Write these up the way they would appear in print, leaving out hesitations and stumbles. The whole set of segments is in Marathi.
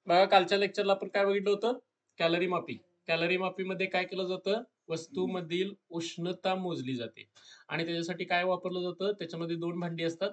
बघा कालच्या लेक्चरला आपण काय बघितलं होतं? कॅलरी मापी. कॅलरी मापीमध्ये काय केलं जातं? वस्तूमधील उष्णता मोजली जाते आणि त्याच्यासाठी काय वापरलं जातं? त्याच्यामध्ये 2 भांडी असतात.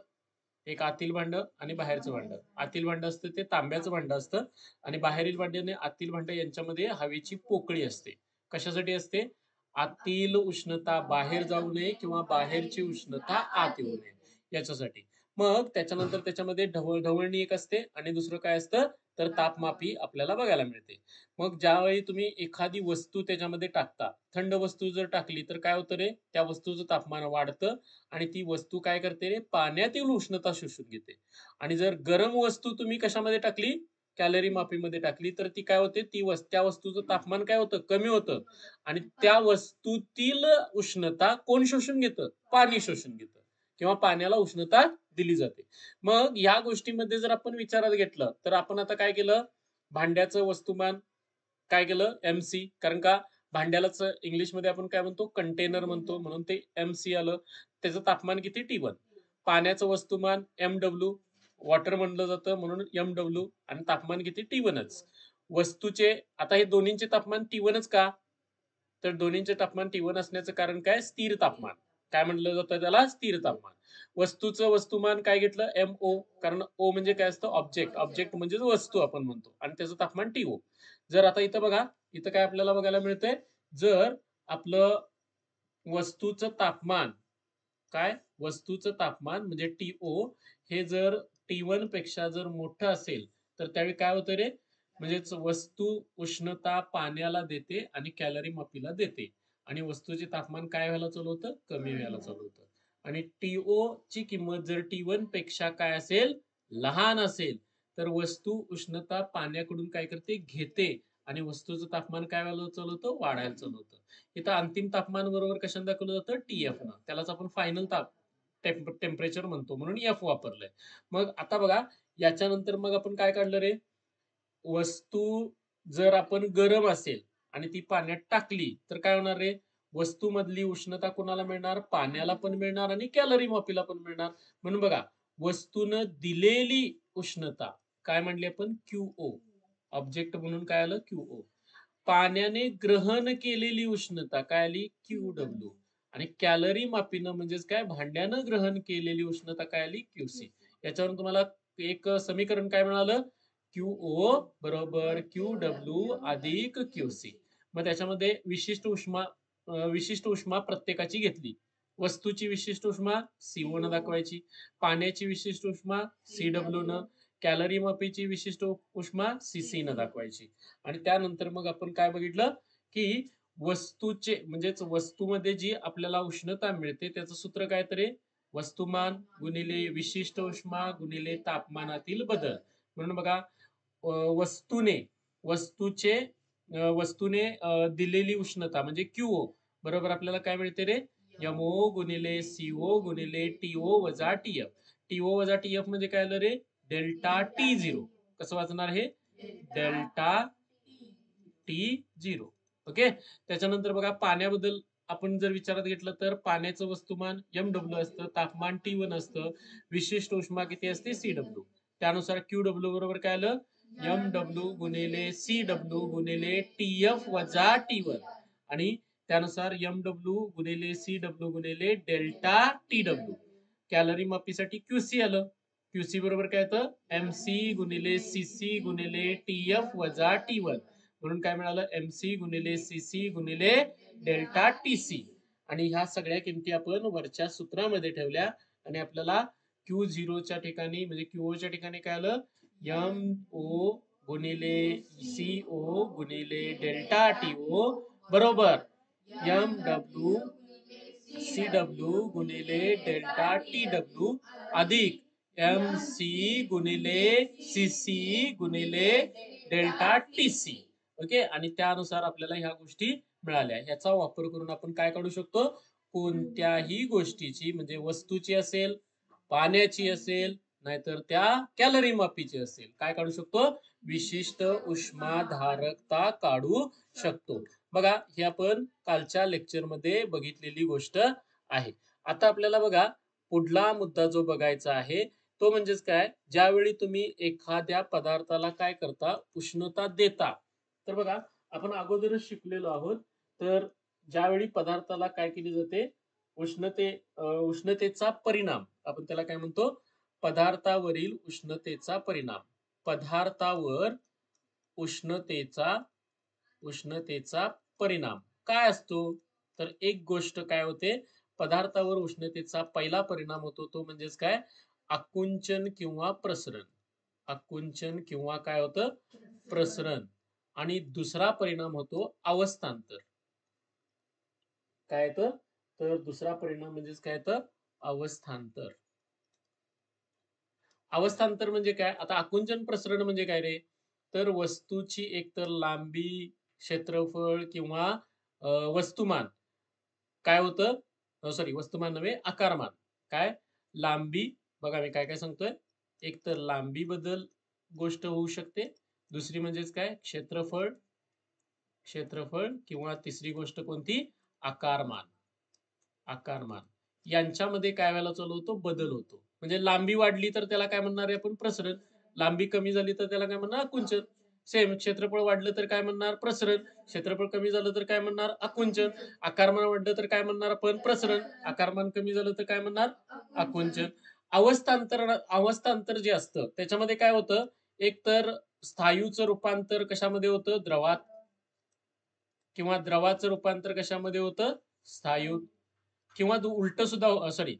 एक आतील भांडं आणि बाहेरचं भांडं. आतील भांडं असतं ते तांब्याचं भांडं असतं आणि बाहेरील भांडे आणि आतील भांडं यांच्यामध्ये हवेची पोकळी असते. कशासाठी असते? आतील उष्णता बाहेर जाऊ नये किंवा बाहेरची उष्णता आत येऊ नये याच्यासाठी. मग त्याच्यानंतर त्याच्यामध्ये ढवळणी एक असते आणि दुसरं काय असतं? तर तापमापी आपल्याला बघायला मिळते. मग ज्यावेळी तुम्ही एखादी वस्तू त्याच्यामध्ये टाकता, थंड वस्तू जर टाकली तर काय होतं रे? त्या वस्तूचं तापमान वाढतं आणि ती वस्तू काय करते रे? पाण्यातील उष्णता शोषून घेते. आणि जर गरम वस्तू तुम्ही कशामध्ये टाकली? कॅलरी मापीमध्ये टाकली तर ती काय होते? त्या वस्तूचं तापमान काय होतं? कमी होतं आणि त्या वस्तूतील उष्णता कोण शोषून घेतं? पाणी शोषून घेतं किंवा पाण्याला उष्णता दिली जाते. मग या गोष्टीमध्ये जर आपण विचारात घेतलं तर आपण आता काय केलं? भांड्याचं वस्तुमान काय केलं? एमसी. कारण का भांड्यालाच इंग्लिशमध्ये आपण काय म्हणतो? कंटेनर म्हणतो म्हणून ते एमसी आलं. त्याचं तापमान किती? T1. पाण्याचं वस्तुमान एमडब्ल्यू. वॉटर म्हणलं जातं म्हणून एमडब्ल्यू आणि तापमान किती? T1च. वस्तूचे आता हे दोन्हींचे तापमान T1च का? तर दोन्हींचे तापमान T1 असण्याचं कारण काय? स्थिर तापमान. काय म्हटलं जातं त्याला? स्थिर तापमान. वस्तूचं वस्तुमान काय घेतलं? MO. कारण O म्हणजे काय असतं? ऑब्जेक्ट. ऑब्जेक्ट म्हणजे वस्तू आपण म्हणतो आणि त्याचं तापमान TO. जर आता इथं बघा, इथं काय आपल्याला बघायला मिळतंय? जर आपलं वस्तूचं तापमान काय? वस्तूचं तापमान म्हणजे TO हे जर T1 पेक्षा जर मोठं असेल, तर त्यावेळी काय होतं रे? म्हणजेच वस्तू उष्णता पाण्याला देते आणि कॅलरी मापीला देते आणि वस्तूचे तापमान काय व्हायला चालू होतं? कमी व्हायला चालू होतं. आणि TO ची किंमत जर T1 पेक्षा काय असेल? लहान असेल, तर वस्तू उष्णता पाण्याकडून काय करते? घेते आणि वस्तूचं तापमान काय व्हायला चालू होतं? वाढायला चालू होतं. इथं अंतिम तापमान बरोबर कशाने दाखवलं जातं? TF न. त्यालाच आपण फायनल टेम्परेचर म्हणतो म्हणून F वापरलंय. मग आता बघा याच्यानंतर मग आपण काय काढलं रे? वस्तू जर आपण गरम असेल आणि ती पाण्यात टाकली तर काय होणार रे? वस्तूमधली उष्णता कोणाला मिळणार? पाण्याला पण मिळणार आणि कॅलरी मापीला पण मिळणार. म्हणून बघा वस्तूनं दिलेली उष्णता काय म्हणली आपण? QO. ऑब्जेक्ट म्हणून काय आलं? QO. पाण्याने ग्रहण केलेली उष्णता काय आली? QW. आणि कॅलरी मापीनं म्हणजेच काय? भांड्यानं ग्रहण केलेली उष्णता काय आली? QC. याच्यावरून तुम्हाला एक समीकरण काय मिळालं? QO बरोबर QW अधिक QC. मग त्याच्यामध्ये विशिष्ट उष्मा प्रत्येकाची घेतली. वस्तूची विशिष्ट उष्मा CO न दाखवायची. पाण्याची विशिष्ट उष्मा CW न. कॅलरी मापीची विशिष्ट उष्मा CC न दाखवायची. आणि त्यानंतर मग आपण काय बघितलं? की वस्तूचे म्हणजेच वस्तूमध्ये जी आपल्याला उष्णता मिळते त्याचं सूत्र काय तर आहे? वस्तुमान गुणिले विशिष्ट उष्मा गुणिले तापमानातील बदल. म्हणून बघा वस्तूने वस्तूचे वस्तूने दिलेली उष्णता म्हणजे QO बरोबर आपल्याला काय मिळते रे? MO गुणिले CO गुणिले TO वजा TF. TO वजा TF म्हणजे काय आलं रे? Delta T0. कसं वाचणार हे? Delta T0. ओके. त्याच्यानंतर बघा पाण्याबद्दल आपण जर विचारात घेतलं तर पाण्याचं वस्तुमान MW असतं, तापमान T1 असतं, विशिष्ट उष्मा किती असते? CW. त्यानुसार QW बरोबर काय आलं? MW गुणिले CW गुणिले TF वजा T1 आणि त्यानुसार MW गुणिले CW गुणिले डेल्टा TW. कॅलरी मापीसाठी QC आलं. QC बरोबर काय येतं? MC गुणिले CC गुणिले TF वजा T1. म्हणून काय मिळालं? MC गुणिले CC गुणिले डेल्टा TC. आणि ह्या सगळ्या किमती आपण वरच्या सूत्रामध्ये ठेवल्या आणि आपल्याला Q0 च्या ठिकाणी म्हणजे QO च्या ठिकाणी काय आलं? MO गुणिले CO गुणिले डेल्टा TO बरोबर MW CW गुणिले डेल्टा TW अधिक MC गुणिले CC गुणिले डेल्टा TC. ओके. आणि त्यानुसार आपल्याला ह्या गोष्टी मिळाल्या. ह्याचा वापर करून आपण काय काढू शकतो? कोणत्याही गोष्टीची म्हणजे वस्तूची असेल, पाण्याची असेल, नाहीतर त्या कॅलरी मापीची असेल. काय काढू शकतो? विशिष्ट उष्माधारकता काढू शकतो. बघा ही आपण कालच्या लेक्चरमध्ये बघितलेली गोष्ट आहे. आता आपल्याला बघा पुढला मुद्दा जो बघायचा आहे तो म्हणजेच काय, ज्यावेळी तुम्ही एखाद्या पदार्थाला काय करता, उष्णता देता. तर बघा, आपण अगोदरच शिकलेलो आहोत. तर ज्यावेळी पदार्थाला काय केली जाते, उष्णतेचा परिणाम, आपण त्याला काय म्हणतो, पदार्थावरील उष्णतेचा परिणाम. पदार्थावर उष्णतेचा उष्णतेचा परिणाम काय असतो? तर एक गोष्ट काय होते, पदार्थावर उष्णतेचा पहिला परिणाम होतो तो म्हणजेच काय, आकुंचन किंवा प्रसरण. आकुंचन किंवा काय होतं, प्रसरण. आणि दुसरा परिणाम होतो अवस्थांतर. काय येतं, तर दुसरा परिणाम म्हणजेच काय येतं, अवस्थांतर. अवस्थांतर म्हणजे काय, आता आकुंचन प्रसरण म्हणजे काय रे, तर वस्तूची एकतर लांबी, क्षेत्रफळ किंवा वस्तुमान काय होतं, सॉरी वस्तुमान नव्हे, आकारमान. काय, लांबी, बघा मी काय काय सांगतोय, एक तर लांबी बद्दल गोष्ट होऊ शकते, दुसरी म्हणजेच काय, क्षेत्रफळ, क्षेत्रफळ किंवा तिसरी गोष्ट कोणती, आकारमान. आकारमान यांच्यामध्ये काय व्हायला चालू होतो, बदल होतो. म्हणजे लांबी वाढली तर त्याला काय म्हणणार आहे आपण, प्रसरण. लांबी कमी झाली तर त्याला काय म्हणणार, आकुंचन. सेम क्षेत्रफळ वाढलं तर काय म्हणणार, प्रसरण. क्षेत्रफळ कमी झालं तर काय म्हणणार, आकुंचन. आकारमान वाढलं तर काय म्हणणार आपण, प्रसरण. आकारमान कमी झालं तर काय म्हणणार, आकुंचन. अवस्थांतर जे असतं त्याच्यामध्ये काय होतं, एक तर स्थायूचं रूपांतर कशामध्ये होतं, द्रवात, किंवा द्रवाचं रूपांतर कशामध्ये होतं, स्थायूत, किंवा उलट सुद्धा, सॉरी,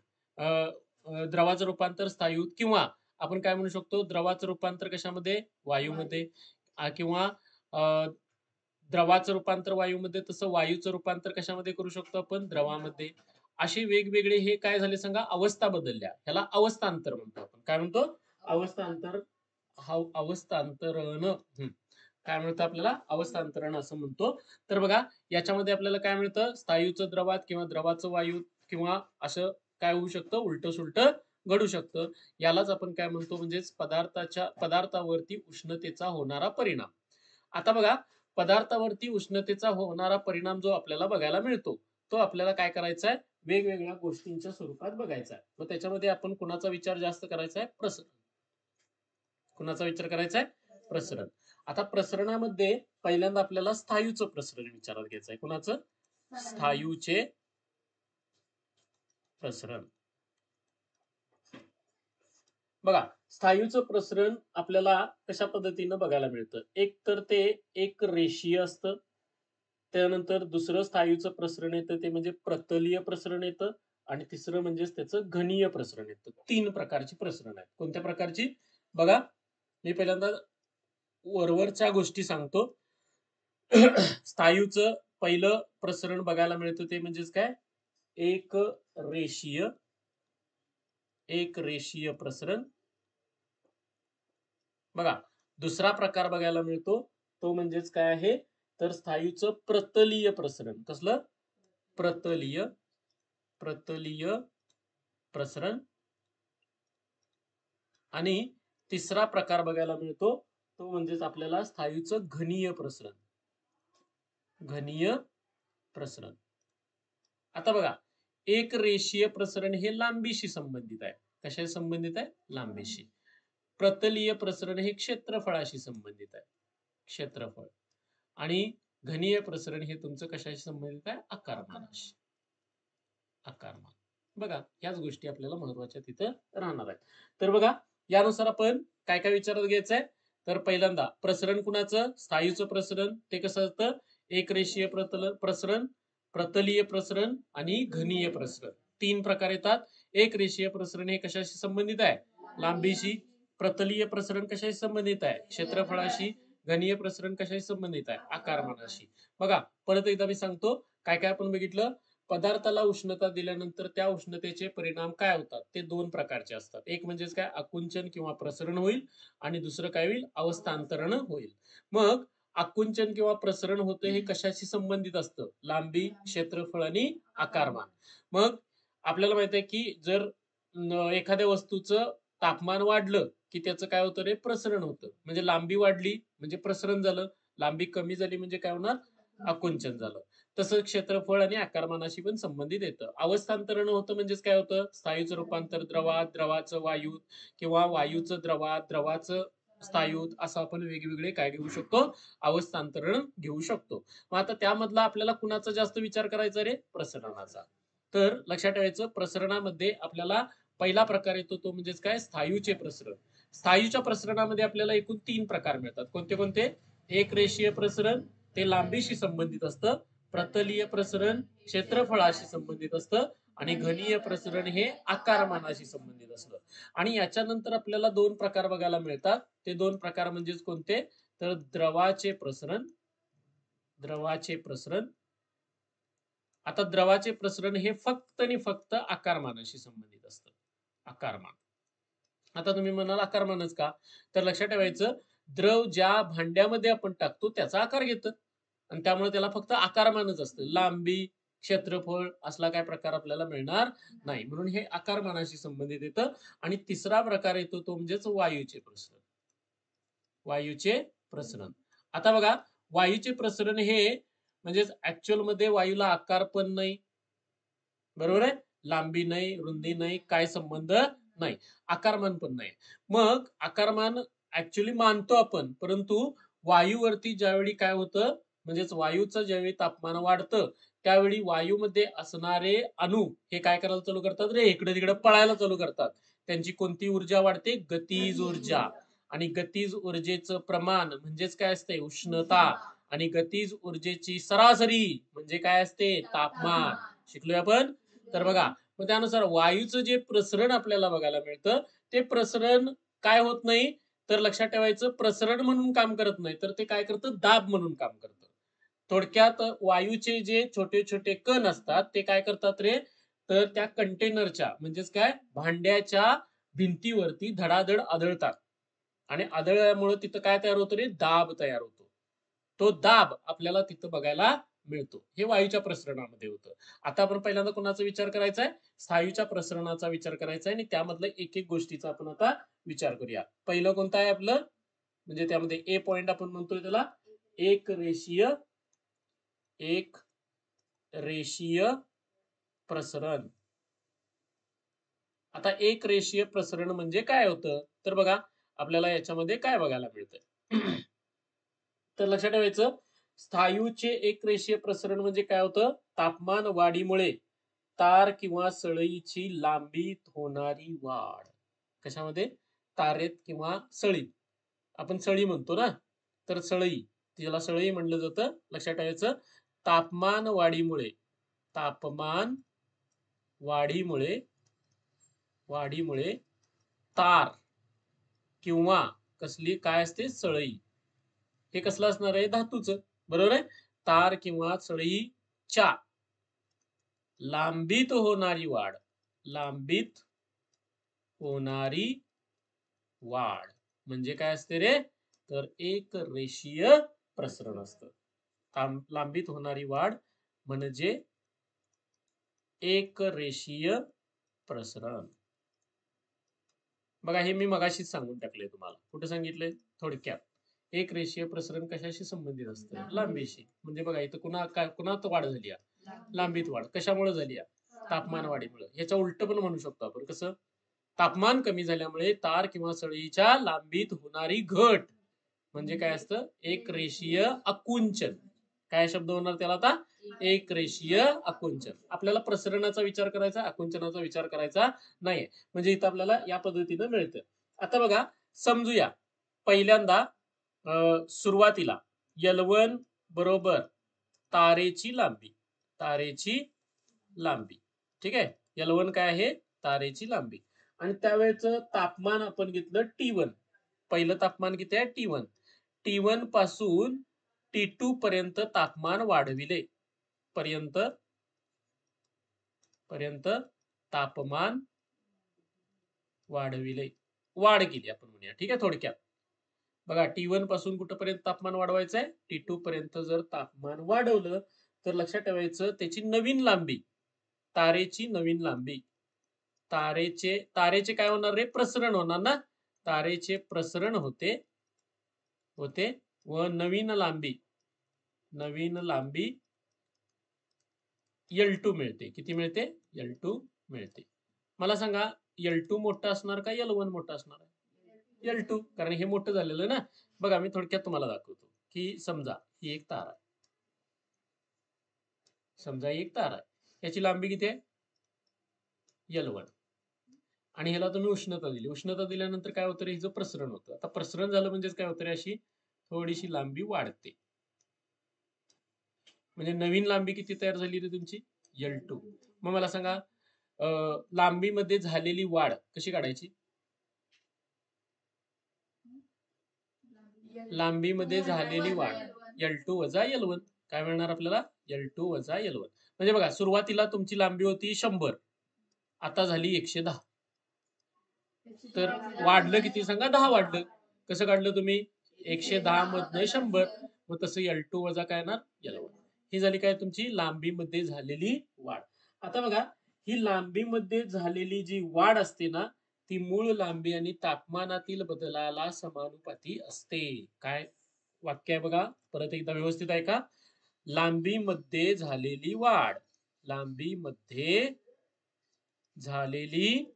द्रवाचं रूपांतर स्थायूत, किंवा आपण काय म्हणू शकतो, द्रवाचं रूपांतर कशामध्ये, वायूमध्ये, किंवा द्रवाचं रूपांतर वायूमध्ये, तसं वायूचं रूपांतर कशामध्ये करू शकतो आपण, द्रवामध्ये. असे वेगवेगळे हे काय झाले सांगा, अवस्था बदलल्या, ह्याला अवस्थांतर म्हणतो आपण. काय म्हणतो, अवस्थांतर. अवस्थांतरण, काय म्हणतो आपल्याला, अवस्थांतरण असं म्हणतो. तर बघा, याच्यामध्ये आपल्याला काय मिळतं, स्थायूचं द्रवात किंवा द्रवाचं वायूत, किंवा असं काय होऊ शकतं, उलट सुलट घडू शकतं. यालाच आपण काय म्हणतो, म्हणजेच पदार्थावरती उष्णतेचा होणारा परिणाम. आता बघा, पदार्थावरती उष्णतेचा होणारा परिणाम जो आपल्याला बघायला मिळतो, तो आपल्याला काय करायचा आहे, वेगवेगळ्या गोष्टींच्या स्वरूपात बघायचा आहे. मग त्याच्यामध्ये आपण कुणाचा विचार जास्त करायचा आहे, प्रसरण. कुणाचा विचार करायचा आहे, प्रसरण. आता प्रसरणामध्ये पहिल्यांदा आपल्याला स्थायूचं प्रसरण विचारात घ्यायचं आहे. कुणाचं, स्थायूचे प्रसरण. बघा, स्थायूचं प्रसरण आपल्याला कशा पद्धतीनं बघायला मिळतं, एक तर ते एक रेषीय असतं. त्यानंतर दुसरं स्थायूचं प्रसरण येतं ते म्हणजे प्रतलीय प्रसरण येतं. आणि तिसरं म्हणजेच त्याचं घनीय प्रसरण येतं. 3 प्रकारची प्रसरण आहेत. कोणत्या प्रकारची, बघा मी पहिल्यांदा वरवरच्या गोष्टी सांगतो. स्थायूचं पहिलं प्रसरण बघायला मिळतं ते म्हणजेच काय, एक रेषीय, एक रेषीय प्रसरण. बघा, दुसरा प्रकार बघायला मिळतो तो म्हणजेच काय आहे, तर स्थायूचं प्रतलीय प्रसरण. कसलं, प्रतलीय, प्रतलीय प्रसरण. आणि तिसरा प्रकार बघायला मिळतो तो म्हणजेच आपल्याला स्थायूचं घनीय प्रसरण. घनीय प्रसरण. आता बघा, एक रेषीय प्रसरण हे लांबीशी संबंधित आहे. कशाशी संबंधित आहे, लांबीशी. प्रतलीय प्रसरण हे क्षेत्रफळाशी संबंधित आहे, क्षेत्रफळ. आणि घनीय प्रसरण हे तुमचं कशाशी संबंधित आहे, आकारमानाशी, आकारमान. बघा, ह्याच गोष्टी आपल्याला महत्वाच्या तिथं राहणार आहेत. तर बघा, यानुसार आपण काय काय विचारात घ्यायचंय, तर पहिल्यांदा प्रसरण कुणाचं, स्थायूचं प्रसरण. ते कसं असतं, एक रेषीय प्रसरण, प्रतलीय प्रसरण आणि घनीय प्रसरण. 3 प्रकार येतात. एक रेषीय प्रसरण हे कशाशी संबंधित आहे, लांबीशी. प्रतलीय प्रसरण कशाशी संबंधित आहे, क्षेत्रफळाशी. घनीय प्रसरण कशाशी संबंधित आहे, आकारमानाशी. बघा, परत एकदा मी सांगतो, काय काय आपण बघितलं. पदार्थाला उष्णता दिल्यानंतर त्या उष्णतेचे परिणाम काय होतात, ते 2 प्रकारचे असतात. एक म्हणजेच काय, आकुंचन किंवा प्रसरण होईल, आणि दुसरं काय होईल, अवस्थांतरण होईल. मग आकुंचन किंवा प्रसरण होतं हे कशाशी संबंधित असतं, लांबी, क्षेत्रफळ आणि आकारमान. मग आपल्याला माहित आहे की जर एखाद्या वस्तूचं तापमान वाढलं की त्याचं काय होतं रे, प्रसरण होतं. म्हणजे लांबी वाढली म्हणजे प्रसरण झालं, लांबी कमी झाली म्हणजे काय होणार, आकुंचन झालं. तसं क्षेत्रफळ आणि आकारमानाशी पण संबंधित येतं. अवस्थांतरण होतं म्हणजेच काय होतं? स्थायूचं रूपांतर द्रवात, द्रवाचं वायूत किंवा वायूचं द्रवात, द्रवाचं स्थायूत असं आपण वेगवेगळे काय घेऊ शकतो? अवस्थांतरण घेऊ शकतो. मग आता त्यामधला आपल्याला कुणाचा जास्त विचार करायचा रे? प्रसरणाचा. तर लक्षात ठेवायचं प्रसरणामध्ये आपल्याला पहिला प्रकार येतो तो म्हणजेच काय? स्थायूचे प्रसरण. स्थायूच्या प्रसरणामध्ये आपल्याला एकूण 3 प्रकार मिळतात. कोणते कोणते? एक रेषीय प्रसरण, ते लांबीशी संबंधित असतं. प्रतलीय प्रसरण क्षेत्रफळाशी संबंधित असतं आणि घनीय प्रसरण हे आकारमानाशी संबंधित असतं. आणि याच्यानंतर आपल्याला 2 प्रकार बघायला मिळतात. ते 2 प्रकार म्हणजेच कोणते? तर द्रवाचे प्रसरण. द्रवाचे प्रसरण. आता द्रवाचे प्रसरण हे फक्त आणि फक्त आकारमानाशी संबंधित असतं. आकारमान. आता तुम्ही म्हणाल आकारमानच का? तर लक्षात ठेवायचं द्रव ज्या भांड्यामध्ये आपण टाकतो त्याचा आकार घेतं आणि त्यामुळे त्याला फक्त आकारमानच असतं. लांबी, क्षेत्रफळ असला काय प्रकार आपल्याला मिळणार नाही. म्हणून हे आकारमानाशी संबंधित येतं. आणि तिसरा प्रकार येतो तो म्हणजेच वायूचे प्रसरण. वायूचे प्रसरण. आता बघा वायूचे प्रसरण हे म्हणजेच ऍक्च्युअल मध्ये वायूला आकार पण नाही, बरोबर आहे? लांबी नाही, रुंदी नाही, काय संबंध नाही, आकारमान पण नाही. मग आकारमान ऍक्च्युअली मानतो आपण, परंतु वायूवरती ज्यावेळी काय होतं म्हणजेच वायूचं ज्यावेळी तापमान वाढतं त्यावेळी वायूमध्ये असणारे अणू हे काय करायला चालू करतात रे? इकडे तिकडे पळायला चालू करतात. त्यांची कोणती ऊर्जा वाढते? गतीज ऊर्जा. आणि गतीज ऊर्जेचं प्रमाण म्हणजेच काय असते? उष्णता. आणि गतीज ऊर्जेची सरासरी म्हणजे काय असते? तापमान. शिकलोय आपण. तर बघा मग त्यानुसार वायूचं जे प्रसरण आपल्याला बघायला मिळतं ते प्रसरण काय होत नाही तर लक्षात ठेवायचं प्रसरण म्हणून काम करत नाही तर ते काय करतं? दाब म्हणून काम करतं. थोडक्यात वायूचे जे छोटे छोटे कण असतात ते काय करतात रे? तर त्या कंटेनरच्या म्हणजेच काय भांड्याच्या भिंतीवरती धडाधड आदळतात. आणि आदळल्यामुळे तिथं काय तयार होतं रे? दाब तयार होतो. तो दाब आपल्याला तिथं बघायला मिळतो. हे वायूच्या प्रसरणामध्ये होतं. आता आपण पहिल्यांदा कोणाचा विचार करायचा आहे? स्थायूच्या प्रसरणाचा विचार करायचा आहे आणि त्यामधलं एक एक गोष्टीचा आपण आता विचार करूया. पहिलं कोणतं आहे आपलं? म्हणजे त्यामध्ये ए पॉइंट आपण म्हणतोय त्याला एक रेषीय प्रसरण. आता एक रेषीय प्रसरण म्हणजे काय होतं? तर बघा आपल्याला याच्यामध्ये काय बघायला मिळतंय? तर लक्षात ठेवायचं स्थायूचे एक रेषीय प्रसरण म्हणजे काय होतं? तापमान वाढीमुळे तार किंवा सळईची लांबीत होणारी वाढ. कशामध्ये? तारेत किंवा सळीत. आपण सळी म्हणतो ना, तर सळई ज्याला सळई म्हणलं जातं. लक्षात ठेवायचं तापमान वाढीमुळे वाढीमुळे वाढीमुळे तार किंवा कसली काय असते? सळई. हे कसलं असणार आहे? धातूचं. बरोबर आहे? तार किंवा सळईच्या लांबीत होणारी वाढ. लांबीत होणारी वाढ म्हणजे काय असते रे? तर एक रेषीय प्रसरण असतं. लांबीत होणारी वाढ म्हणजे एक रेषीय प्रसरण. बघा हे मी मगाशीच सांगून टाकले तुम्हाला. कुठे सांगितले? थोडक्यात. एक रेषीय प्रसरण कशाशी संबंधित असतं? लांबीशी. म्हणजे बघा इथं कुणात वाढ झाली आहे? लांबीत वाढ. कशामुळे झाली आहे? तापमान वाढीमुळे. ह्याच्या उलट पण म्हणू शकतो आपण. कसं? तापमान कमी झाल्यामुळे तार किंवा सळईच्या लांबीत होणारी घट म्हणजे काय असतं? एक रेषीय आकुंचन. काय शब्द होणार त्याला आता? एक रेषीय आकुंचन. आपल्याला प्रसरणाचा विचार करायचा, आकुंचनाचा विचार करायचा नाही. म्हणजे इथं आपल्याला या पद्धतीनं मिळतं. आता बघा समजूया पहिल्यांदा सुरुवातीला L1 बरोबर तारेची लांबी. तारेची लांबी. ठीक आहे? L1 काय आहे? तारेची लांबी. आणि त्यावेळेचं तापमान आपण घेतलं T1. पहिलं तापमान किती आहे? T1. T1 पासून T2 पर्यंत तापमान वाढविले. पर्यंत तापमान वाढविले. वाढ केली आपण म्हणूया. ठीक आहे? थोडक्यात. बघा T1 पासून कुठपर्यंत तापमान वाढवायचं आहे? T2 पर्यंत जर तापमान वाढवलं तर लक्षात ठेवायचं त्याची नवीन लांबी, तारेची नवीन लांबी. तारेचे काय होणार रे? प्रसरण होणार ना? तारेचे प्रसरण होते व नवीन लांबी L2 मिळते. किती मिळते? L2 मिळते. मला सांगा L2 मोठा असणार का L1 मोठा असणार आहे? L2, कारण हे मोठं झालेलं ना. बघा मी थोडक्यात तुम्हाला दाखवतो की समजा ही एक तार आहे. समजा ही एक तार आहे. याची लांबी किती आहे? L1. आणि ह्याला तुम्ही उष्णता दिली. उष्णता दिल्यानंतर काय होतं रे? हिचं प्रसरण होतं. आता प्रसरण झालं म्हणजेच काय होतं रे? अशी थोडीशी लांबी वाढते. म्हणजे नवीन लांबी किती तयार झाली रे तुमची? L2. मग मला सांगा लांबीमध्ये झालेली वाढ कशी काढायची? लांबीमध्ये झालेली वाढ L2 वजा L1. काय मिळणार आपल्याला? L2 वजा L1. म्हणजे बघा सुरुवातीला तुमची लांबी होती 100, आता झाली 110. तर वाढलं किती सांगा? 10 वाढलं. कसं काढलं तुम्ही? 110 मधनं 100. मग तसं L2 वजा काय येणार? L1. ही झाली काय तुमची लांबीमध्ये झालेली वाढ. आता बघा ही लांबीमध्ये झालेली जी वाढ असते ना ती मूळ लांबी आणि तापमानातील बदलाला समानुपाती असते. काय वाक्य आहे बघा? परत एकदा व्यवस्थित ऐका. लांबीमध्ये झालेली वाढ. लांबीमध्ये झालेली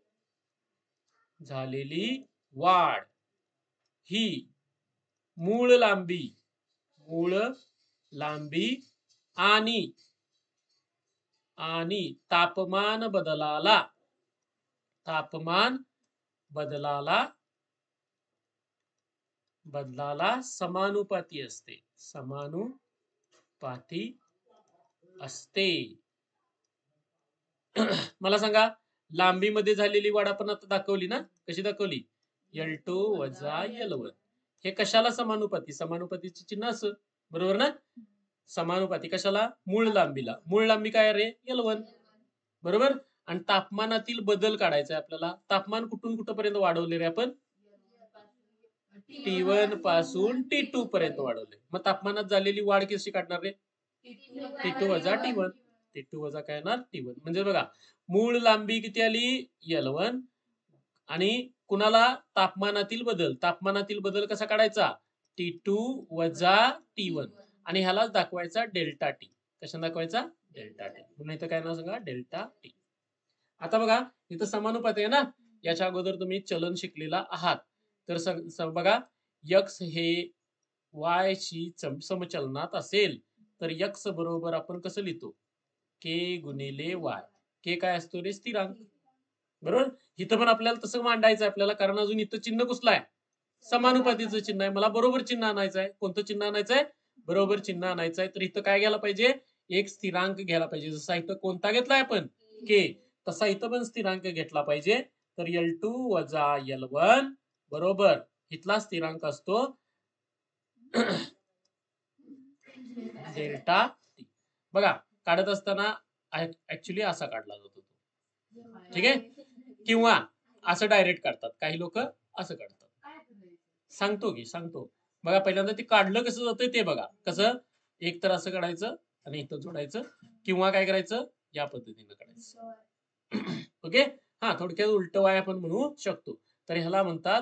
वाढ ही मूळ लांबी आणि तापमान बदलाला समानुपाती असते. मला सांगा लांबीमध्ये झालेली वाढ आपण आता दाखवली ना? कशी दाखवली? L2 वजा L1. हे कशाला समानुपाती? समानुपातीचे चिन्ह असं, बरोबर ना? समानुपाती कशाला? मूळ लांबीला. मूळ लांबी काय रे? L1. बरोबर. आणि तापमानातील बदल काढायचा आहे आपल्याला. तापमान कुठून कुठपर्यंत वाढवले रे आपण? T1 पासून T2 पर्यंत वाढवले. मग तापमानात झालेली वाढ कशी काढणार रे? T2 वजा T1. T2 वजा काय येणार? T1. म्हणजे बघा मूळ लांबी किती आली? L1. आणि कुणाला? तापमानातील बदल कसा काढायचा? T2 वजा T1. आणि ह्यालाच दाखवायचा डेल्टा टी. कशा दाखवायचा? Delta T. म्हणून इथं काय नाव सांगा? Delta T. आता बघा इथं समानुपाती आहे ना. याच्या अगोदर तुम्ही चलन शिकलेला आहात. तर बघा x हे y शी समचलनात असेल तर x बरोबर आपण कसं लिहितो? k गुणिले y. k काय असतो रे? स्थिरांक. बरोबर. इथं पण आपल्याला तसं मांडायचं आपल्याला, कारण अजून इथं चिन्ह कुठलं आहे? समानुपातीचं चिन्ह आहे. मला बरोबर चिन्ह आणायचं आहे. कोणतं चिन्ह आणायचं आहे? बरोबर चिन्ह आणायचं आहे. तर इथं काय घ्यायला पाहिजे? एक स्थिरांक घ्यायला पाहिजे. जसा इथं कोणता घेतलाय आपण? k. तसा इथं पण स्थिरांक घेतला पाहिजे. तर L2 वजा L1 बरोबर इथला स्थिरांक असतो डेल्टा टी. बघा काढत असताना ऍक्च्युली असा काढला जातो. ठीक आहे. किंवा असं डायरेक्ट काढतात. काही लोक असं काढतात. सांगतो. बघा पहिल्यांदा ते काढलं कसं जातंय ते बघा. कसं? एक तर असं काढायचं आणि इथं जोडायचं, किंवा काय करायचं? या पद्धतीनं काढायचं. ओके. हा थोडक्यात उलट वाय आपण म्हणू शकतो. तर ह्याला म्हणतात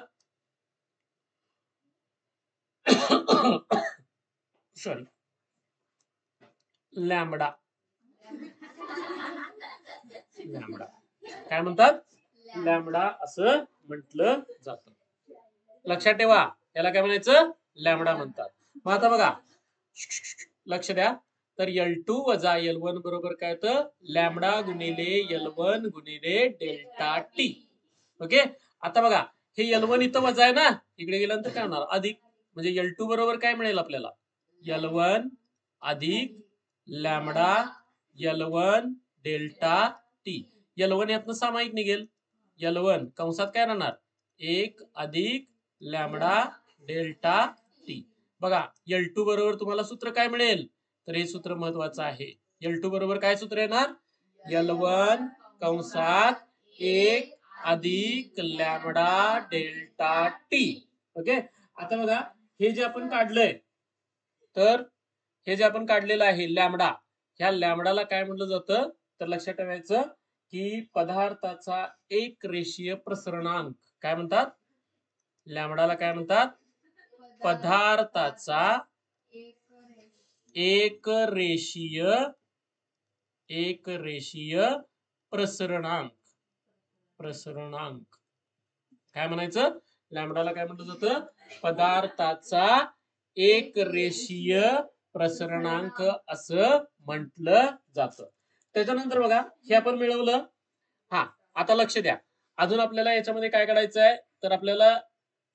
सॉरी लॅम्बडा. काय म्हणतात? लॅम्बडा असं म्हटलं जातं. लक्षात ठेवा याला काय म्हणायचं? लॅम्बडा म्हणतात. मग आता बघा लक्ष द्या. तर L2 वजा L1 बरोबर काय होतं? लॅम्बडा गुणिले L1 गुणिले डेल्टा टी. ओके. आता बघा हे L1 इथं वजा आहे ना, इकडे गेल्यानंतर काय होणार? अधिक. म्हणजे L2 बरोबर काय मिळेल आपल्याला? L1 अधिक lambda L1 delta T. L1 यातनं सामायिक निघेल. L1 कंसात काय राहणार? 1 अधिक लॅम्बडा डेल्टा टी. बघा L2 बरोबर तुम्हाला सूत्र काय मिळेल? तर हे सूत्र महत्वाचं आहे. L2 बरोबर काय सूत्र येणार? L1 कंसात 1 अधिक लॅम्बडा डेल्टा टी. ओके. आता बघा हे जे आपण काढलंय, तर हे जे आपण काढलेलं आहे लॅम्बडा, ह्या लॅम्बडाला काय म्हटलं जातं? तर लक्षात ठेवायचं की पदार्थाचा एक रेषीय प्रसरणांक. काय म्हणतात? लॅम्बडाला काय म्हणतात? पदार्थाचा एक रेषीय एक रेषीय प्रसरणांक. काय म्हणायचं? लॅम्बडाला काय म्हटलं जातं? पदार्थाचा एक रेषीय प्रसरणांक असं म्हटलं जातं. त्याच्यानंतर बघा, हे आपण मिळवलं. हा, आता लक्ष द्या. अजून आपल्याला याच्यामध्ये काय करायचं आहे? तर आपल्याला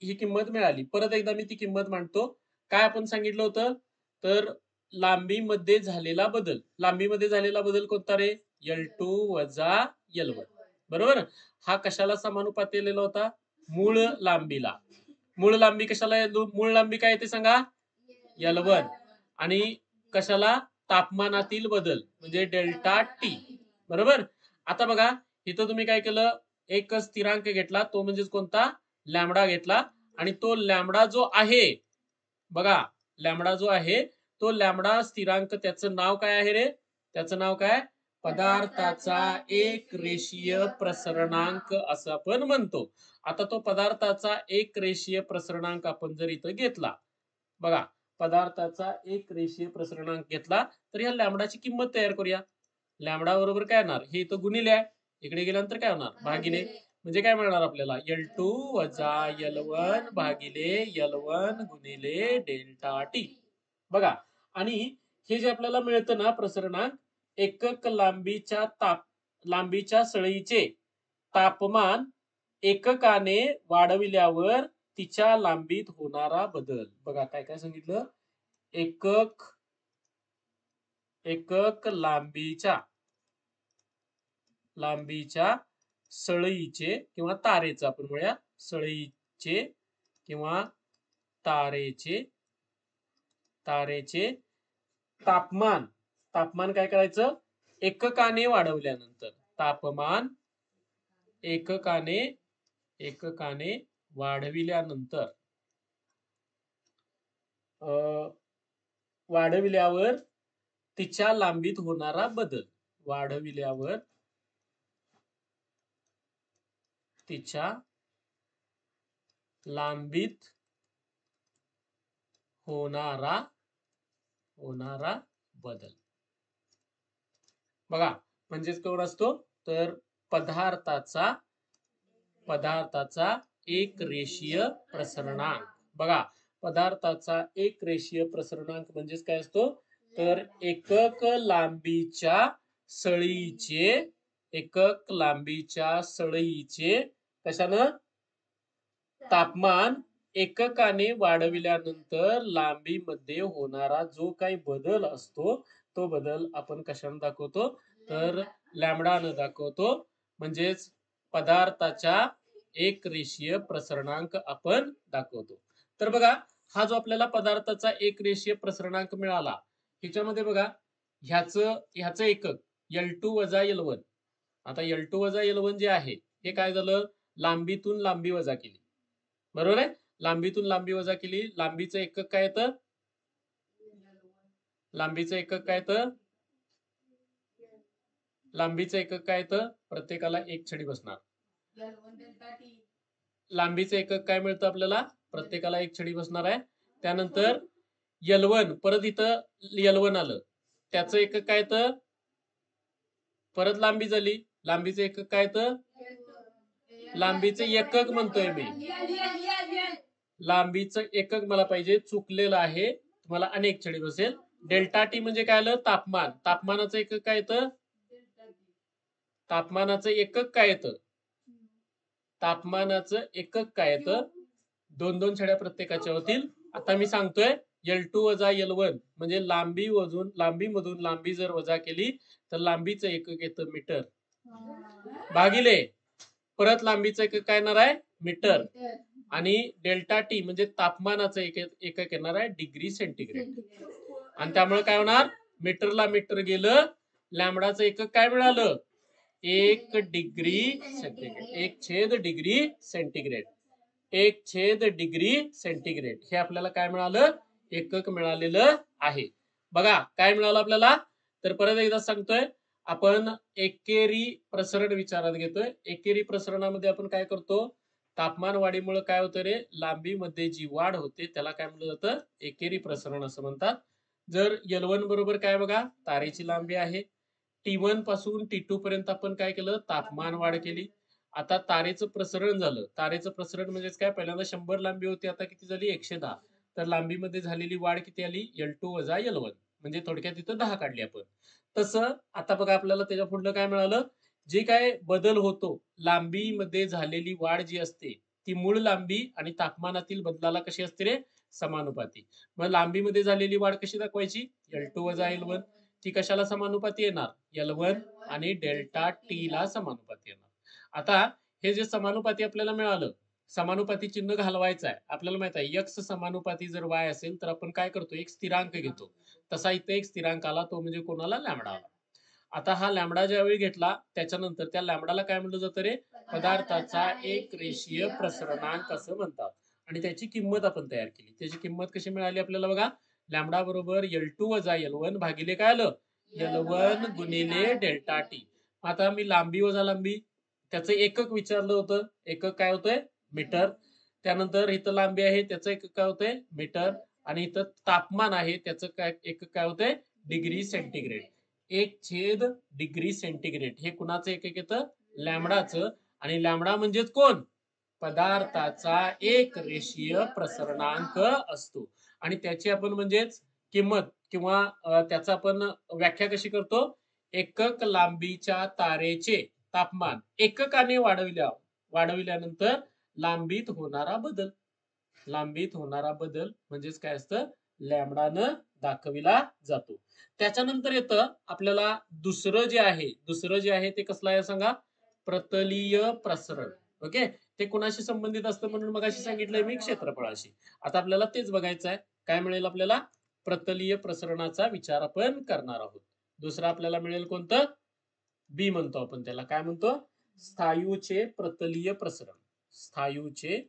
ही किंमत मिळाली. परत एकदा मी ती किंमत मांडतो. काय आपण सांगितलं होतं? तर लांबीमध्ये झालेला बदल. लांबीमध्ये झालेला बदल कोणता रे? L2 वजा L1. बरोबर? हा कशाला समानुपाती आलेला होता? मूळ लांबीला. मूळ लांबी कशाला येतो? मूळ लांबी काय येते सांगा? L1. आणि कशाला? तापमानातील बदल म्हणजे डेल्टा टी. बरोबर? आता बघा, इथं तुम्ही काय केलं? एक स्थिरांक घेतला, तो म्हणजे कोणता? लॅम्बडा घेतला. आणि तो लॅम्बडा जो आहे, बघा, लॅम्बडा जो आहे तो लॅम्बडा स्थिरांक, त्याचं नाव काय आहे रे? त्याचं नाव काय? पदार्थाचा एक रेषीय प्रसरणांक असं आपण म्हणतो. आता तो पदार्थाचा एक रेषीय प्रसरणांक आपण जर इथं घेतला, बघा, पदार्थाचा एक रेषीय प्रसरणांक घेतला, तर या लॅम्बडाची किंमत तयार करूया. लॅम्बडा बरोबर काय येणार? हे इथं गुणिले आहे, इकडे गेल्यानंतर काय होणार? भागिले. म्हणजे काय मिळणार आपल्याला? L2 वजा L1 भागिले L1 गुणिले डेल्टा टी. बघा, आणि हे जे आपल्याला मिळतं ना प्रसरणांक, एकक लांबीच्या सळईचे तापमान एककाने वाढविल्यावर तिच्या लांबीत होणारा बदल. बघा काय काय सांगितलं? एकक लांबीच्या सळईचे किंवा तारेचं आपण म्हणूया, सळईचे किंवा तारेचे तापमान काय करायचं? एककाने वाढवल्यानंतर. तापमान एककाने वाढविल्यानंतर वाढविल्यावर तिच्या लांबीत होणारा बदल. वाढविल्यावर तिच्या लांबीत होणारा बदल. बघा, म्हणजेच कोण असतो? तर पदार्थाचा एक रेषीय प्रसरणांक. बघा, पदार्थाचा एक रेषीय प्रसरणांक म्हणजेच काय असतो? तर एकक लांबीच्या सळईचे कशानं? तापमान एककाने वाढविल्यानंतर लांबीमध्ये होणारा जो काही बदल असतो, तो बदल आपण कशाने दाखवतो? तर लॅम्बडाने दाखवतो. म्हणजेच पदार्थाच्या एक रेषीय प्रसरणांक आपण दाखवतो. तर बघा, हा जो आपल्याला पदार्थाचा एक रेषीय प्रसरणांक मिळाला, ह्याच्यामध्ये बघा, ह्याचं एकक L2 वजा L1. आता L2 वजा L1 जे आहे, हे काय झालं? लांबीतून लांबी वजा केली. बरोबर आहे? लांबीतून लांबी वजा केली. लांबीचं एकक काय येतं? लांबीचं एकक काय येतं? प्रत्येकाला एक छडी बसणार. लांबीचं एकक काय मिळतं आपल्याला? प्रत्येकाला एक छडी बसणार आहे. त्यानंतर L1, परत इथं L1 आलं, त्याचं एकक काय येतं? परत लांबी झाली. लांबीचं एकक काय येतं? लांबीचं एकक म्हणतोय मी. लांबीचं एकक मला पाहिजे, चुकलेलं आहे, तुम्हाला अनेक छडी बसेल. डेल्टा टी म्हणजे काय आलं? तापमान. तापमानाचं एकक काय येतं? तापमानाचं एकक काय येतं? 2-2 छड्या प्रत्येकाच्या होतील. आता मी सांगतोय, L2 वजा L1 म्हणजे लांबीमधून लांबी जर वजा केली तर लांबीचं एकक येतं मीटर, भागिले परत लांबीचं एकक काय येणार आहे? मीटर. आणि डेल्टा टी म्हणजे तापमानाचं एकक येणार आहे डिग्री सेंटीग्रेड. आणि त्यामुळे काय होणार? मीटरला मीटर गेलं, लॅम्बडाचं एकक काय मिळालं? 1 डिग्री सेंटीग्रेड. 1 degree centigrade. हे आपल्याला काय मिळालं? एकक मिळालेलं आहे. बघा काय मिळालं आपल्याला? तर परत एकदा सांगतोय, आपण एकेरी प्रसरण विचारात घेतोय. एकेरी प्रसरणामध्ये आपण काय करतो? तापमान वाढीमुळे काय होतं रे? लांबीमध्ये जी वाढ होते त्याला काय म्हणलं जातं? एकेरी प्रसरण असं म्हणतात. जर L1 बरोबर काय बघा? तारेची लांबी आहे. T1 पासून T2 पर्यंत आपण काय केलं, तापमान वाढ केली. आता तारेचं प्रसरण झालं. तारेचं प्रसरण म्हणजेच काय, पहिल्यांदा 100 लांबी होती, आता किती झाली 110. तर लांबीमध्ये झालेली वाढ किती आली, L2 - L1. म्हणजे थोडक्यात इथं 10 काढली आपण. तसं आता बघा आपल्याला त्याच्या पुढलं काय मिळालं, जे काय बदल होतो, लांबीमध्ये झालेली वाढ जी असते, ती मूळ लांबी आणि तापमानातील बदलाला कशी असते रे, समानुपाती. मग लांबीमध्ये झालेली वाढ कशी दाखवायची, L2 - L1. ती कशाला समानुपाती येणार, L1 आणि डेल्टा टी ला समानुपाती येणार. आता हे जे समानुपाती आपल्याला मिळालं, समानुपाती चिन्ह घालवायचं आहे. आपल्याला माहित आहे x समानुपाती जर y असेल तर आपण काय करतो, एक स्थिरांक घेतो. तसा इथे एक स्थिरांक आला, तो म्हणजे कोणाला, लॅम्बडा आला. आता हा लॅम्बडा ज्यावेळी घेतला त्याच्यानंतर त्या लॅम्बडाला काय म्हणलं जातं रे, पदार्थाचा एक रेषीय प्रसरणांक असं म्हणतात. आणि त्याची किंमत आपण तयार केली. त्याची किंमत कशी मिळाली आपल्याला बघा, लॅम्बडा बरोबर L2 - L1 भागिले काय आलं, L1 गुणिले डेल्टा टी. आता मी लांबी वजा लांबी, त्याचं एकक विचारलं होतं. एकक काय होतंय, मीटर. त्यानंतर इथं लांबी आहे, त्याचं एकक काय होतंय, मीटर. आणि इथं तापमान आहे, त्याचं काय एकक काय होतंय, डिग्री सेंटीग्रेड. 1/डिग्री सेंटीग्रेड हे कुणाचं एकक येतं, लॅम्बडाचं. आणि लॅम्बडा म्हणजेच कोण, पदार्थाचा एक रेषीय प्रसरणांक असतो. आणि त्याची आपण म्हणजेच किंमत किंवा त्याचा आपण व्याख्या कशी करतो, एकक लांबीच्या तारेचे तापमान एककाने वाढविल्यानंतर लांबीत होणारा बदल. लांबीत होणारा बदल म्हणजेच काय असतं, लॅम्बडानं दाखविला जातो. त्याच्यानंतर येतं आपल्याला दुसरं जे आहे ते कसलं आहे सांगा, प्रतलीय प्रसरण. ओके, ते कुणाशी संबंधित असतं, म्हणून मगाशी सांगितलंय मी, क्षेत्रफळाशी. आता आपल्याला तेच बघायचं आहे. काय मिळेल आपल्याला, प्रतलीय प्रसरणाचा विचार आपण करणार आहोत. दुसरं आपल्याला मिळेल कोणतं, बी म्हणतो आपण त्याला, काय म्हणतो, स्थायूचे प्रतलीय प्रसरण. स्थायूचे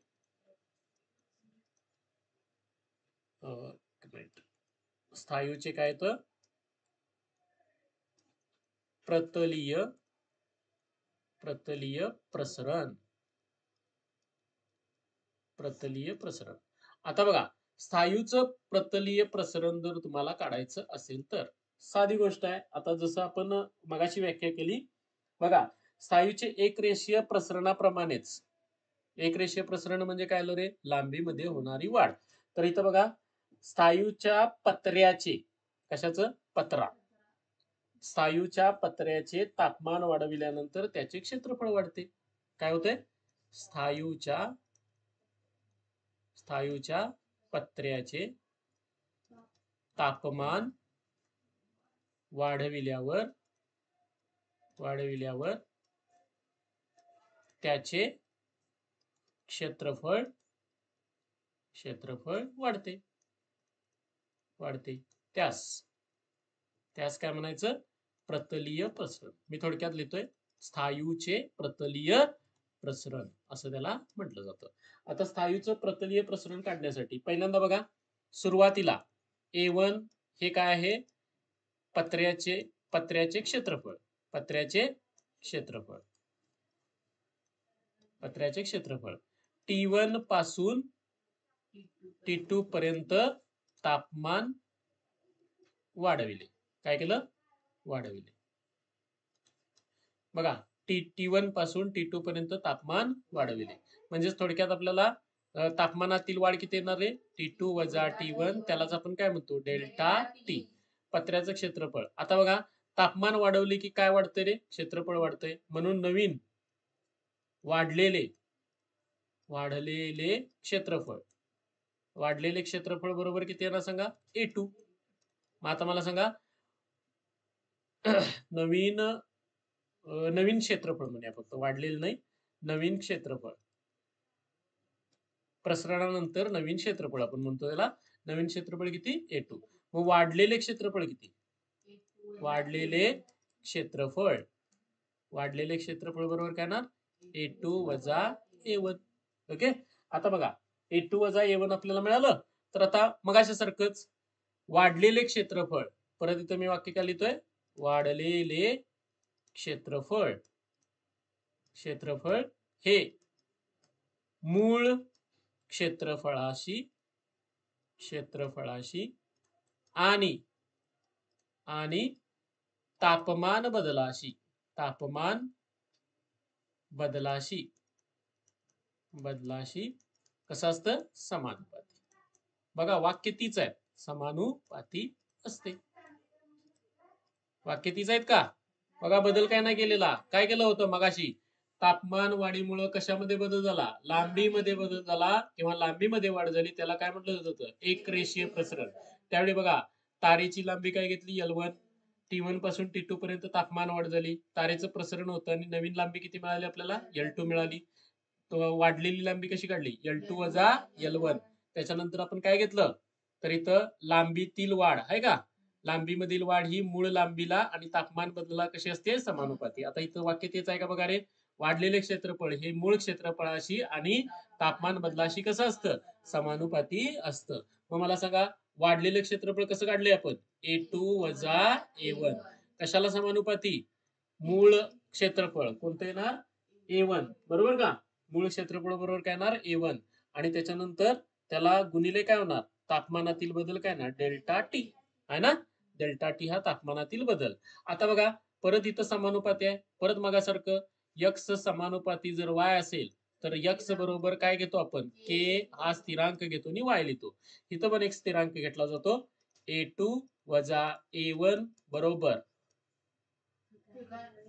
स्थायूचे काय येतं, प्रतलीय प्रसरण. प्रतलीय प्रसरण. आता बघा, स्थायूचं प्रतलीय प्रसरण जर तुम्हाला काढायचं असेल तर साधी गोष्ट आहे. आता जसं आपण मगाशी व्याख्या केली बघा, स्थायूचे एक रेषीय प्रसरणाप्रमाणेच, एक रेषीय प्रसरण म्हणजे काय रे, लांबीमध्ये होणारी वाढ. तर इथं बघा, स्थायूच्या पत्र्याचे, कशाचं, पत्रा, स्थायूच्या पत्र्याचे तापमान वाढविल्यानंतर त्याचे क्षेत्रफळ वाढते. काय होते, स्थायूच्या पत्र्याचे तापमान वाढविल्यावर त्याचे क्षेत्रफळ वाढते. त्यास काय म्हणायचं, प्रतलीय प्रसरण. मी थोडक्यात लिहितोय, स्थायूचे प्रतलीय प्रसरण असं त्याला म्हटलं जातं. आता स्थायूचं प्रतलीय प्रसरण काढण्यासाठी पहिल्यांदा बघा, सुरुवातीला A1 हे काय आहे, पत्र्याचे क्षेत्रफळ. T1 पासून T2 पर्यंत तापमान वाढविले. काय केलं, वाढविले. बघा, T1 पासून T2 पर्यंत तापमान वाढविले. म्हणजेच थोडक्यात आपल्याला तापमानातील वाढ किती येणार आहे, T2 - T1, त्यालाच आपण काय म्हणतो, डेल्टा टी. पत्र्याचं क्षेत्रफळ. आता बघा, तापमान वाढवले की काय वाढतंय रे, क्षेत्रफळ वाढतंय. म्हणून नवीन वाढलेले क्षेत्रफळ बरोबर किती येणार सांगा, A2. मग आता मला सांगा, नवीन क्षेत्रफळ म्हणूया, फक्त वाढलेलं नाही, नवीन क्षेत्रफळ. प्रसरणानंतर नवीन क्षेत्रफळ आपण म्हणतो त्याला. नवीन क्षेत्रफळ किती, A2. मग वाढलेले क्षेत्रफळ किती, वाढलेले क्षेत्रफळ बरोबर काय ना, A2 - A1. ओके, आता बघा, A2 - A1 आपल्याला मिळालं. तर आता मगाच्यासारखंच वाढलेले क्षेत्रफळ, परत इथं मी वाक्य काय लिहितोय, वाढलेले क्षेत्रफळ हे मूळ क्षेत्रफळाशी आणि तापमान बदलाशी तापमान बदलाशी बदलाशी कसं असतं समानुपाती. बघा वाक्य तीच आहे, समानुपाती असते. वाक्य तीच आहेत का? बघा बदल काय नाही केलेला. काय केलं होतं मगाशी? तापमान वाढीमुळे कशामध्ये बदल झाला? लांबीमध्ये बदल झाला किंवा लांबीमध्ये वाढ झाली, त्याला काय म्हटलं जात होतं? एक रेषीय प्रसरण. त्यावेळी बघा तारेची लांबी काय घेतली? L1. T1 पासून T2 पर्यंत तापमान वाढ झाली, तारेचं प्रसरण होतं आणि नवीन लांबी किती मिळाली आपल्याला? L2 मिळाली. तो वाढलेली लांबी कशी काढली? L2 वजा L1. त्याच्यानंतर आपण काय घेतलं? तर इथं लांबीतील वाढ आहे का? लांबीमधील वाढ ही मूळ लांबीला आणि तापमान बदलाला कशी असते? समानुपाती. आता इथं वाक्य तेच आहे का बघा रे? वाढलेले क्षेत्रफळ हे मूळ क्षेत्रफळाशी आणि तापमान बदलाशी कसं असतं? समानुपाती असतं. मग मला सांगा वाढलेले क्षेत्रफळ कसं काढले आपण? A2 वजा A1. कशाला समानुपाती? मूळ क्षेत्रफळ कोणतं येणार? A1 बरोबर का? मूळ क्षेत्रफळ बरोबर काय येणार? A1. आणि त्याच्यानंतर त्याला गुणिले काय होणार? तापमानातील बदल काय ना? डेल्टा टी आहे ना? डेल्टा टी हा तापमानातील बदल. आता बघा परत इथं समानुपाती आहे. परत मगासारखं x समानुपाती जर y असेल तर x बरोबर काय घेतो आपण? k हा स्थिरांक घेतो आणि y लिहितो. इथं पण एक स्थिरांक घेतला जातो. A2 वजा A1 बरोबर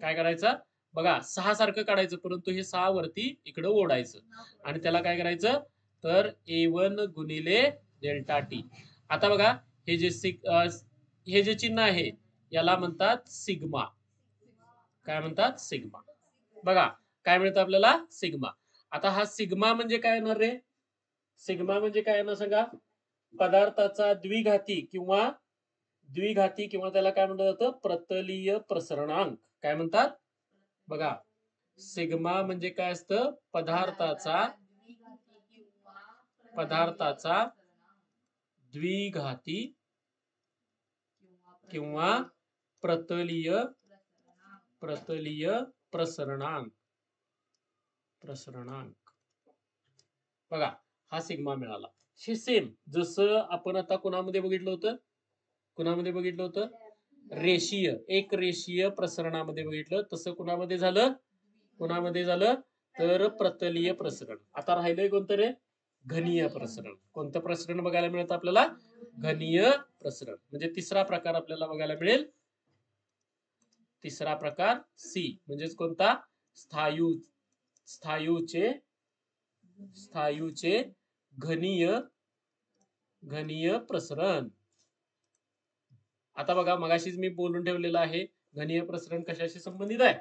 काय करायचं? बघा 6 सारखं काढायचं, परंतु हे 6 वरती इकडे ओढायचं आणि त्याला काय करायचं? तर A1 गुणिले डेल्टा टी. आता बघा हे जे चिन्ह आहे याला म्हणतात सिग्मा. काय म्हणतात? सिग्मा. बघा काय मिळतं आपल्याला? सिग्मा. आता हा सिग्मा म्हणजे काय येणार रे? सिग्मा म्हणजे काय येणार सांगा? पदार्थाचा द्विघाती किंवा त्याला काय म्हटलं जातं? प्रतलीय प्रसरणांक. काय म्हणतात? बघा सिग्मा म्हणजे काय असतं? पदार्थाचा द्विघाती किंवा प्रतलीय प्रसरणांक. बघा हा सिग्मा मिळाला. हे सेम जसं आपण आता कुणामध्ये बघितलं होतं? एक रेषीय प्रसरणामध्ये बघितलं. तसं कुणामध्ये झालं? तर प्रतलीय प्रसरण. आता राहिलंय कोणतं रे? घनीय प्रसरण. कोणतं प्रसरण बघायला मिळतं आपल्याला? घनीय प्रसरण. म्हणजे तिसरा प्रकार आपल्याला बघायला मिळेल. तिसरा प्रकार सी म्हणजेच कोणता? स्थायूचे घनीय प्रसरण. आता बघा मगाशीच मी बोलून ठेवलेलं आहे घनीय प्रसरण कशाशी संबंधित आहे?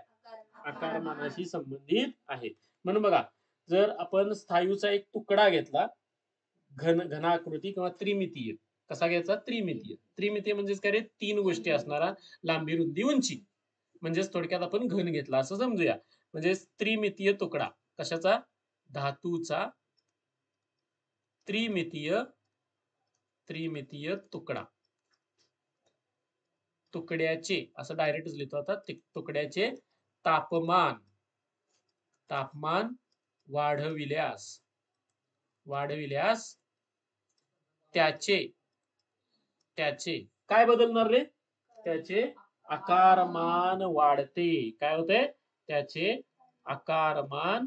आकारमानाशी संबंधित आहे. म्हणून बघा जर आपण स्थायूचा एक तुकडा घेतला घनाकृती किंवा त्रिमितीय. कसा घ्यायचा? त्रिमितीय म्हणजेच काय रे? 3 गोष्टी असणारा लांबी रुंदी उंची. म्हणजेच थोडक्यात आपण घन घेतला असं समजूया. म्हणजे त्रिमितीय तुकडा कशाचा? धातूचा त्रिमितीय तुकडा. तुकड्याचे असं डायरेक्टच लिहितो आता. तुकड्याचे तापमान वाढविल्यास त्याचे काय बदलणार रे? त्याचे आकारमान वाढते. काय होते? त्याचे आकारमान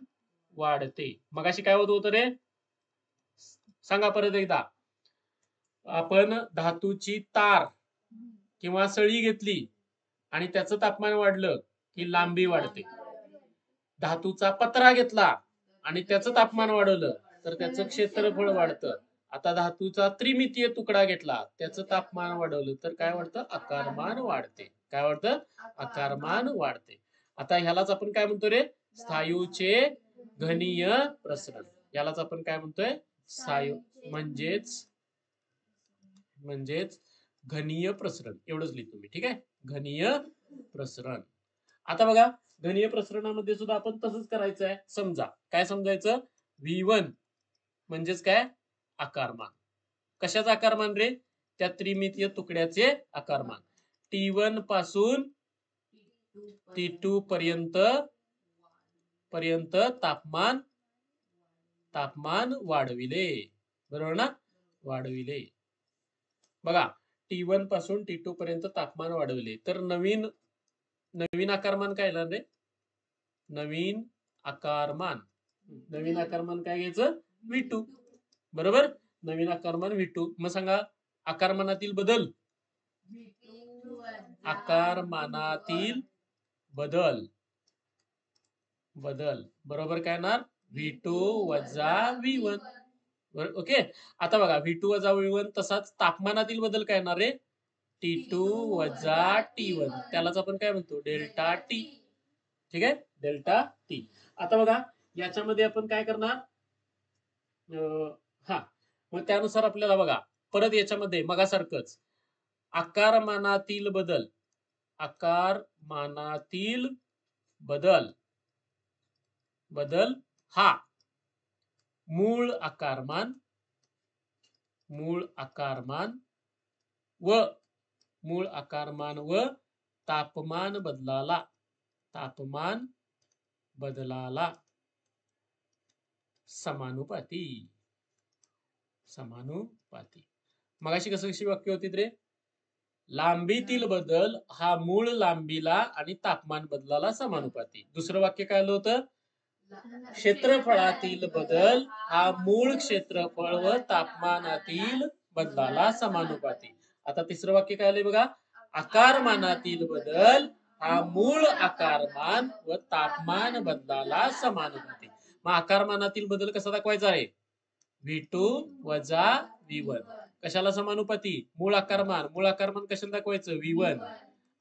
वाढते. मगाशी काय होत होतं रे? सांगा परत एकदा. आपण धातूची तार किंवा सळी घेतली आणि त्याचं तापमान वाढलं की लांबी वाढते. धातूचा पत्रा घेतला आणि त्याचं तापमान वाढवलं तर त्याचं क्षेत्रफळ वाढतं. आता धातूचा त्रिमितीय तुकडा घेतला त्याचं तापमान वाढवलं तर काय वाढतं? आकारमान वाढते. काय वाढतं? आकारमान वाढते. आता ह्यालाच आपण काय म्हणतो रे? स्थायूचे घनीय प्रसरण. यालाच आपण काय म्हणतोय? स्थायू म्हणजेच घनीय प्रसरण. एवढंच लिहितो मी. ठीक आहे? घनीय प्रसरण. आता बघा घनीय प्रसरणामध्ये सुद्धा आपण तसंच करायचं आहे. समजा काय समजायचं? V1 म्हणजेच काय? आकारमान. कशाचं आकारमान रे? त्या त्रिमितीय तुकड्याचे आकारमान. T1 पासून T2 पर्यंत तापमान वाढविले. बरोबर ना? बघा T1 पासून T2 पर्यंत तापमान वाढवले तर नवीन नवीन आकारमान काय येणार रे? नवीन आकारमान. नवीन आकारमान काय घ्यायचं? V2. बरोबर? नवीन आकारमान V2. मग सांगा आकारमानातील बदल. आकारमानातील बदल. बदल बरोबर काय येणार? V2 वजा V1. ओके. आता बघा V2 वजा V1 तसाच तापमानातील बदल काय येणार रे? T2 वजा T1. त्यालाच आपण काय म्हणतो? Delta T. ठीक आहे? Delta T. आता बघा याच्यामध्ये आपण काय करणार? हा मग त्यानुसार आपल्याला बघा परत याच्यामध्ये मगासारखंच आकारमानातील बदल. आकारमानातील बदल. बदल हा मूळ आकारमान. मूळ आकारमान व मूळ आकारमान व तापमान बदलाला. तापमान बदलाला समानुपाती. समानुपाती. मगाशी कशी वाक्य होती रे? लांबीतील बदल हा मूळ लांबीला आणि तापमान बदलाला समानुपाती. दुसरं वाक्य काय आलं होतं? क्षेत्रफळातील बदल हा मूळ क्षेत्रफळ व तापमानातील बदलाला समानुपाती. आता तिसरं वाक्य काय आलंय बघा? आकारमानातील बदल हा मूळ आकारमान व तापमान बदलाला समानुपाती. मग आकारमानातील बदल कसा दाखवायचा आहे? V2 वजा V1. कशाला समानुपाती? मूळ आकारमान. मूळ आकारमान कशाला दाखवायचं? V1.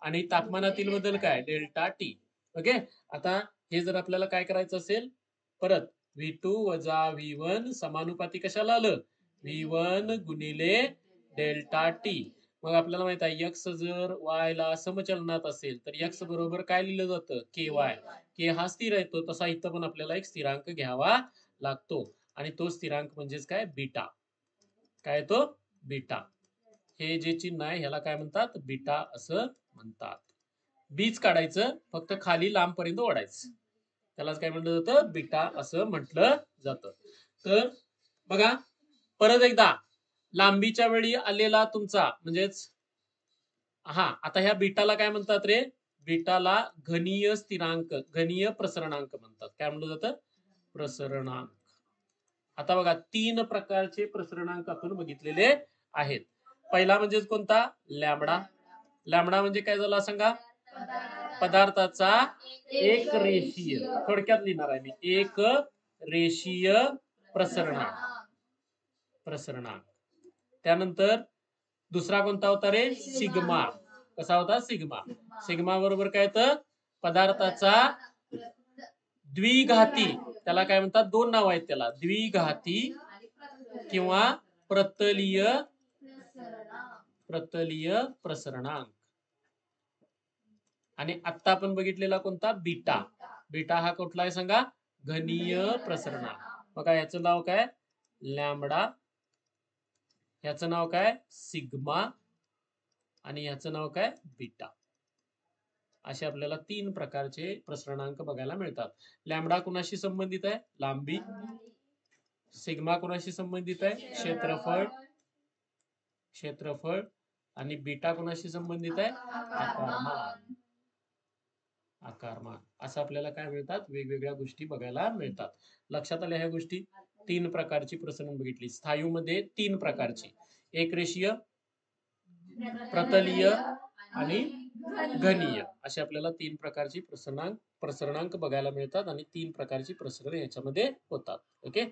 आणि तापमानातील बदल काय? Delta T. ओके. आता हे जर आपल्याला काय करायचं असेल परत V2 वजा V1 समानुपाती कशाला आलं? V1 गुणिले डेल्टा T. मग आपल्याला माहित आहे x जर y ला समचलनात असेल तर x बरोबर काय लिहिलं जातं? ky. k हा स्थिर आहे तो तसा इथं पण आपल्याला एक स्थिरांक घ्यावा लागतो आणि तो स्थिरांक म्हणजेच काय? बीटा. काय तो? बीटा. हे जे चिन्ह आहे ह्याला काय म्हणतात? बीटा असं म्हणतात. बीज काढायचं फक्त खाली लांब पर्यंत ओढायचं. त्यालाच काय म्हटलं जातं? बीटा असं म्हटलं जातं. तर बघा परत एकदा लांबीच्या वेळी आलेला तुमचा म्हणजेच आता ह्या बीटाला काय म्हणतात रे? बीटाला घनीय स्थिरांक, घनीय प्रसरणांक म्हणतात. काय म्हटलं जातं? प्रसरणांक. आता बघा 3 प्रकारचे प्रसरणांक आपण बघितलेले आहेत. पहिला म्हणजे कोणता? लॅम्बडा. लॅम्बडा म्हणजे काय झाला सांगा? पदार्थाचा एक रेषीय. थोडक्यात लिहिणार आहे मी. एक रेषीय प्रसरणांक. प्रसरणांक. त्यानंतर दुसरा कोणता होता रे? सिग्मा. कसा होता? सिग्मा. सिग्मा बरोबर काय तर पदार्थाचा द्विघाती. त्याला काय म्हणतात? 2 नाव आहेत त्याला. द्विघाती किंवा प्रतलीय. प्रतलीय प्रसरणांक. आणि आता आपण बघितलेला कोणता? बीटा. बीटा हा कुठला आहे सांगा? घनीय प्रसरणांक. बघा याचं नाव काय? लॅम्बडा. याचं नाव काय? सिग्मा. आणि याचं नाव काय? बीटा. असे आपल्याला 3 प्रकारचे प्रसरणांक बघायला मिळतात. लॅम्बडा कुणाशी संबंधित आहे? लांबी. सिग्मा कुणाशी संबंधित आहे? क्षेत्रफळ. क्षेत्रफळ. आणि बीटा कुणाशी संबंधित आहे? आकारमान. आकारमान. असं आपल्याला काय मिळतात? वेगवेगळ्या गोष्टी बघायला मिळतात. लक्षात आल्या ह्या गोष्टी? 3 प्रकारची प्रसरण बघितली. स्थायूमध्ये 3 प्रकारची. एक रेषीय, प्रतलीय आणि घनीय असे आपल्याला 3 प्रकारची प्रसरणांक बघायला मिळतात आणि 3 प्रकारची प्रसरण याच्यामध्ये होतात. ओके.